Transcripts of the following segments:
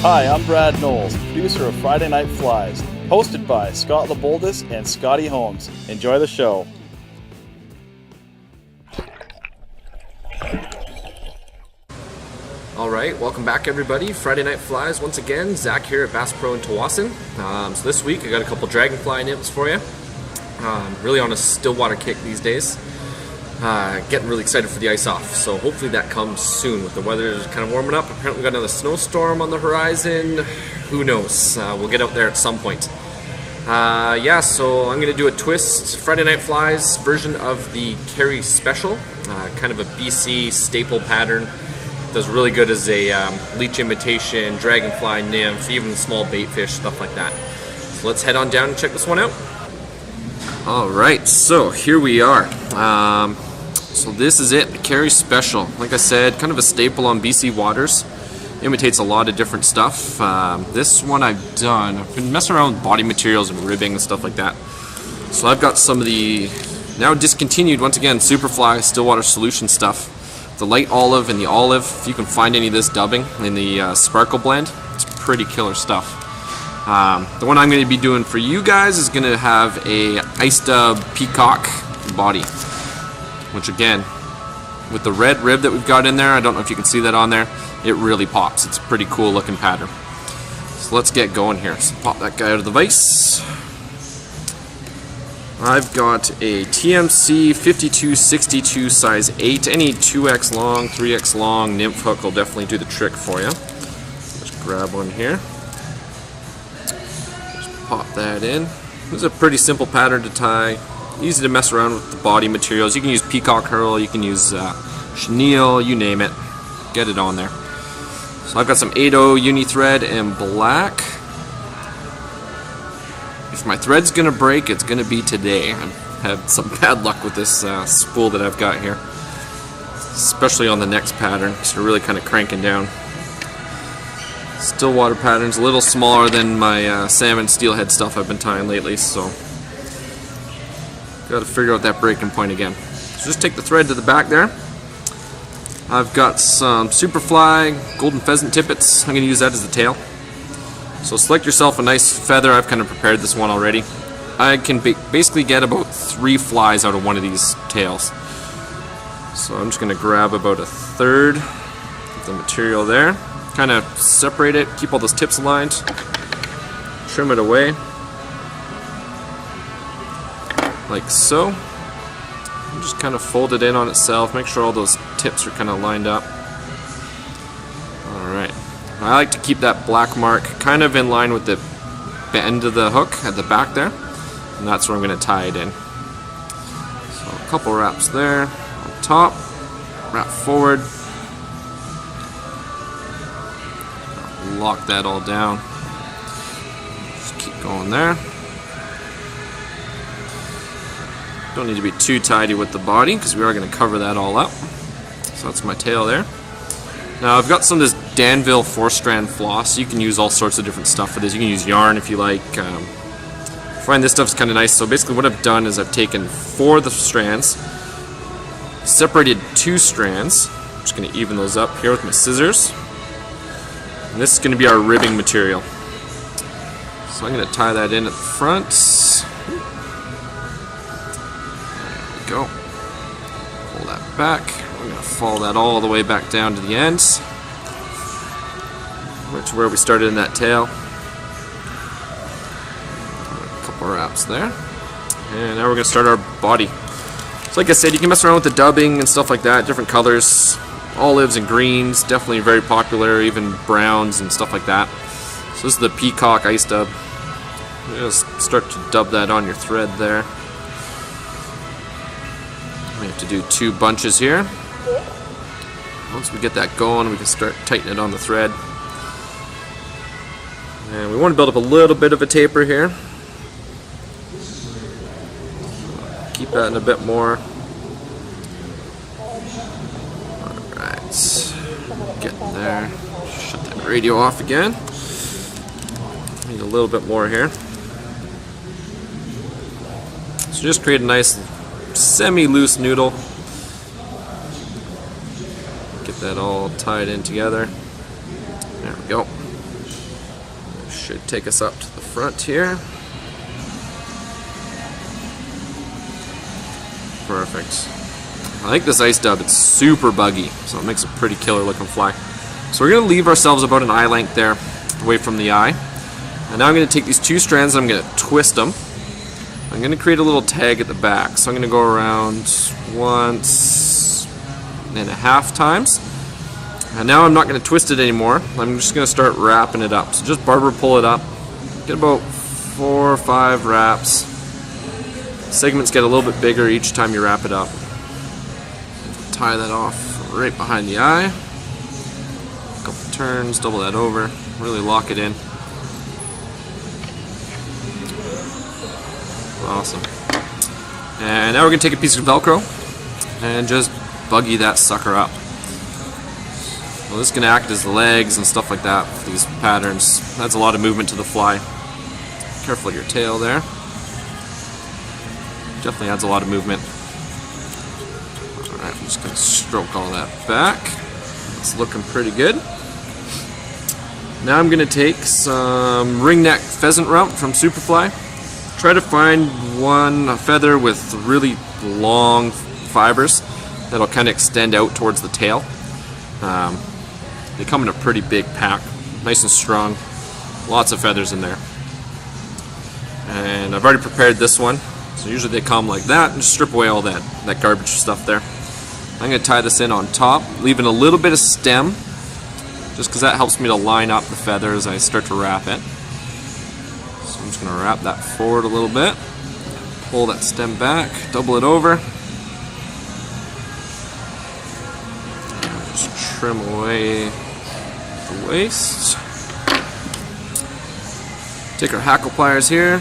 Hi, I'm Brad Knowles, producer of Friday Night Flies, hosted by Scott LeBoldis and Scotty Holmes. Enjoy the show. Alright, welcome back everybody. Friday Night Flies once again. Zach here at Bass Pro in Tawasin. So this week I got a couple dragonfly nymphs for you. Really on a still water kick these days. Getting really excited for the ice off, so hopefully that comes soon with the weather kind of warming up. Apparently we got another snowstorm on the horizon. Who knows? We'll get out there at some point. Yeah, so I'm going to do a twist Friday Night Flies version of the Carey special. Kind of a BC staple pattern. Does really good as a leech imitation, dragonfly nymph, even small bait fish, stuff like that. So let's head on down and check this one out. Alright, so here we are. So this is it, the Carey Special. Like I said, kind of a staple on BC waters. Imitates a lot of different stuff. This one I've been messing around with body materials and ribbing and stuff like that. So I've got some of the now discontinued, once again, Superfly Stillwater Solution stuff. The light olive and the olive, if you can find any of this dubbing in the sparkle blend, it's pretty killer stuff. The one I'm going to be doing for you guys is going to have a Ice Dub Peacock body, which again, with the red rib that we've got in there, I don't know if you can see that on there, it really pops. It's a pretty cool looking pattern. So let's get going here. So pop that guy out of the vise. I've got a TMC 5262 size 8. Any 2x long, 3x long nymph hook will definitely do the trick for you. Just grab one here. Just pop that in. This is a pretty simple pattern to tie. Easy to mess around with the body materials. You can use peacock herl, you can use chenille, you name it. Get it on there. So I've got some 8/0 uni thread and black. If my thread's gonna break, it's gonna be today. I've had some bad luck with this spool that I've got here, especially on the next pattern. So we're really kind of cranking down. Stillwater pattern's a little smaller than my salmon steelhead stuff I've been tying lately, so got to figure out that breaking point again. So just take the thread to the back there. I've got some Superfly golden pheasant tippets. I'm going to use that as the tail. So select yourself a nice feather. I've kind of prepared this one already. I can basically get about 3 flies out of one of these tails. So I'm just going to grab about a third of the material there. Kind of separate it, keep all those tips aligned, trim it away, like so. And just kind of fold it in on itself, make sure all those tips are kind of lined up. Alright, I like to keep that black mark kind of in line with the end of the hook at the back there, and that's where I'm going to tie it in. So a couple wraps there, on top, wrap forward, lock that all down, just keep going there. Don't need to be too tidy with the body because we are going to cover that all up. So that's my tail there. Now I've got some of this Danville 4-strand floss. You can use all sorts of different stuff for this. You can use yarn if you like. I find this stuff's kind of nice. So basically what I've done is I've taken 4 of the strands, separated 2 strands. I'm just going to even those up here with my scissors. And this is going to be our ribbing material. So I'm going to tie that in at the front. There we go. Pull that back. We're going to follow that all the way back down to the ends, right to where we started in that tail. A couple wraps there. And now we're going to start our body. So like I said, you can mess around with the dubbing and stuff like that, different colors. Olives and greens, definitely very popular, even browns and stuff like that. So this is the Peacock Ice Dub. Just start to dub that on your thread there. We have to do 2 bunches here. Once we get that going, we can start tightening it on the thread. And we want to build up a little bit of a taper here. Keep that in a bit more. Get there. Shut that radio off again. Need a little bit more here. So just create a nice semi-loose noodle. Get that all tied in together. There we go. Should take us up to the front here. Perfect. I like this ice dub. It's super buggy, so it makes a pretty killer looking fly. So we're going to leave ourselves about an eye length there away from the eye. And now I'm going to take these 2 strands and I'm going to twist them. I'm going to create a little tag at the back. So I'm going to go around 1.5 times. And now I'm not going to twist it anymore. I'm just going to start wrapping it up. So just barber pull it up. Get about 4 or 5 wraps. Segments get a little bit bigger each time you wrap it up. Tie that off right behind the eye. A couple turns, double that over. Really lock it in. Awesome. And now we're going to take a piece of Velcro and just buggy that sucker up. Well, this is going to act as the legs and stuff like that for these patterns. Adds a lot of movement to the fly. Careful of your tail there. Definitely adds a lot of movement. Alright, I'm just going to stroke all that back. It's looking pretty good. Now I'm going to take some ringneck pheasant route from Superfly. Try to find a feather with really long fibers that'll kind of extend out towards the tail. They come in a pretty big pack, nice and strong, lots of feathers in there. And I've already prepared this one, so usually they come like that and just strip away all that garbage stuff there. I'm going to tie this in on top, leaving a little bit of stem, just because that helps me to line up the feather as I start to wrap it. So I'm just going to wrap that forward a little bit, pull that stem back, double it over, and just trim away the waist. Take our hackle pliers here,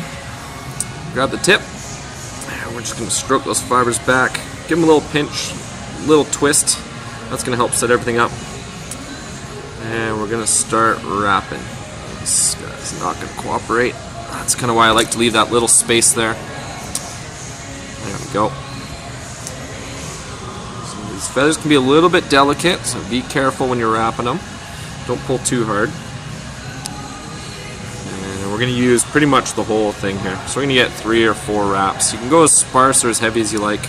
grab the tip, and we're just going to stroke those fibers back, give them a little pinch, a little twist. That's going to help set everything up. And we're going to start wrapping. This guy's not going to cooperate. That's kind of why I like to leave that little space there. There we go. So these feathers can be a little bit delicate, so be careful when you're wrapping them. Don't pull too hard. And we're going to use pretty much the whole thing here. So we're going to get 3 or 4 wraps. You can go as sparse or as heavy as you like.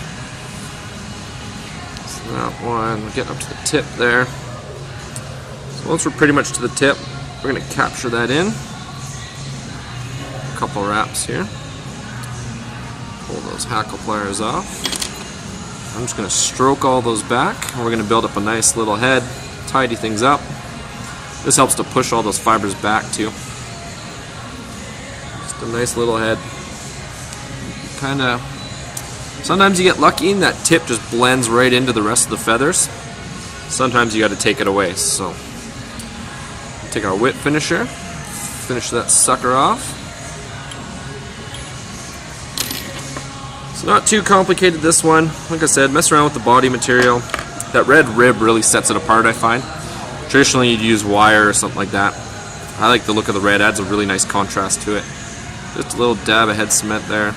So that one, we're getting up to the tip there. So once we're pretty much to the tip, we're going to capture that in. A couple wraps here. Pull those hackle pliers off. I'm just going to stroke all those back, and we're going to build up a nice little head, tidy things up. This helps to push all those fibers back too. Just a nice little head. Sometimes you get lucky and that tip just blends right into the rest of the feathers. Sometimes you got to take it away. So take our whip finisher, finish that sucker off. It's not too complicated, this one. Like I said, mess around with the body material. That red rib really sets it apart, I find. Traditionally you'd use wire or something like that. I like the look of the red, adds a really nice contrast to it. Just a little dab of head cement there.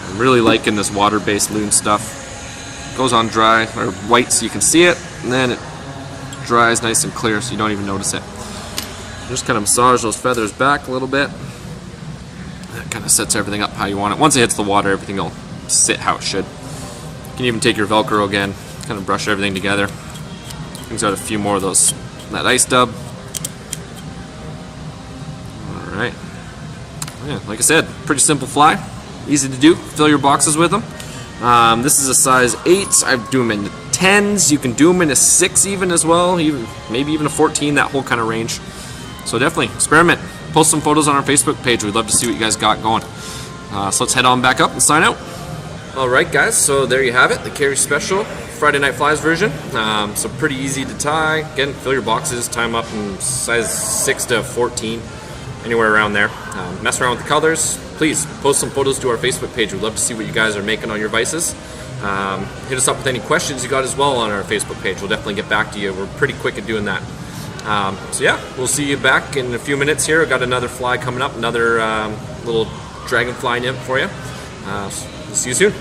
I'm really liking this water-based loon stuff. It goes on dry, or white so you can see it, and then it dries nice and clear so you don't even notice it. Just kind of massage those feathers back a little bit. That kind of sets everything up how you want it. Once it hits the water, everything will sit how it should. You can even take your Velcro again, kind of brush everything together. Brings out a few more of that ice dub. Alright. Yeah, like I said, pretty simple fly. Easy to do. Fill your boxes with them. This is a size 8. I do them in 10s. You can do them in a 6 even as well. Maybe even a 14, that whole kind of range. So definitely experiment. Post some photos on our Facebook page. We'd love to see what you guys got going. So let's head on back up and sign out. Alright guys, so there you have it. The Carey Special Friday Night Flies version. So pretty easy to tie. Again, fill your boxes, tie them up in size 6 to 14. Anywhere around there. Mess around with the colors. Please post some photos to our Facebook page. We'd love to see what you guys are making on your vices. Hit us up with any questions you got as well on our Facebook page. We'll definitely get back to you. We're pretty quick at doing that. So yeah, we'll see you back in a few minutes here. I've got another fly coming up, another little dragonfly nymph for you. See you soon.